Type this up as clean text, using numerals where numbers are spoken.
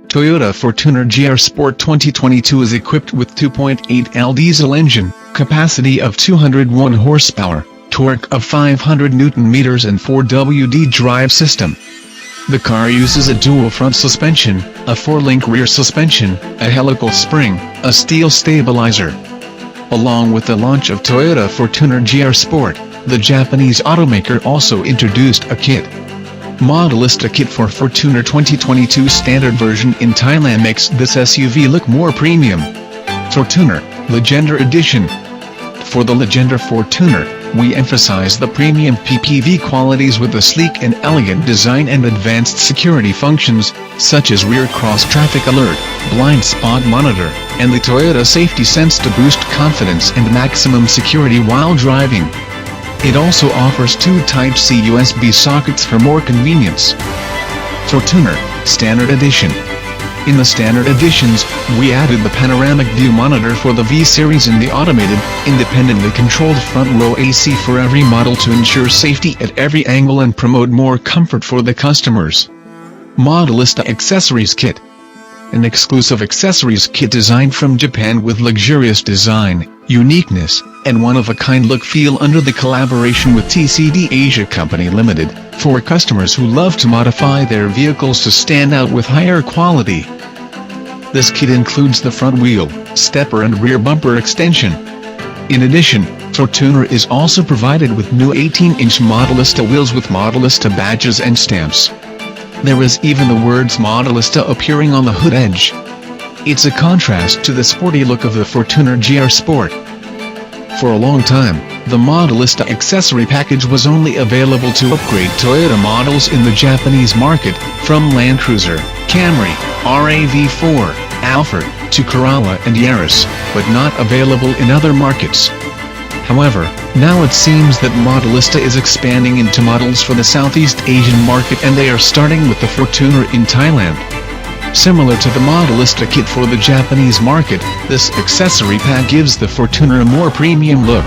Toyota Fortuner GR Sport 2022 is equipped with 2.8L diesel engine, capacity of 201 horsepower, torque of 500 Nm and 4WD drive system. The car uses a dual front suspension, a 4-link rear suspension, a helical spring, a steel stabilizer. Along with the launch of Toyota Fortuner GR Sport, the Japanese automaker also introduced a kit. Modellista kit for Fortuner 2022 standard version in Thailand makes this SUV look more premium. Fortuner Legender Edition. For the Legender Fortuner, we emphasize the premium PPV qualities with a sleek and elegant design and advanced security functions, such as rear cross-traffic alert, blind spot monitor, and the Toyota Safety Sense to boost confidence and maximum security while driving. It also offers two Type-C USB sockets for more convenience. Fortuner Standard Edition. In the Standard Editions, we added the panoramic view monitor for the V-Series and the automated, independently controlled front row AC for every model to ensure safety at every angle and promote more comfort for the customers. Modellista Accessories Kit. An exclusive accessories kit designed from Japan with luxurious design, uniqueness, and one-of-a-kind look-feel under the collaboration with TCD Asia Company Limited, for customers who love to modify their vehicles to stand out with higher quality. This kit includes the front wheel, stepper and rear bumper extension. In addition, Fortuner is also provided with new 18-inch Modellista wheels with Modellista badges and stamps. There is even the words Modellista appearing on the hood edge. It's a contrast to the sporty look of the Fortuner GR Sport. For a long time, the Modellista accessory package was only available to upgrade Toyota models in the Japanese market, from Land Cruiser, Camry, RAV4, Alphard, to Corolla and Yaris, but not available in other markets. However, now it seems that Modellista is expanding into models for the Southeast Asian market, and they are starting with the Fortuner in Thailand. Similar to the Modellista kit for the Japanese market, this accessory pack gives the Fortuner a more premium look.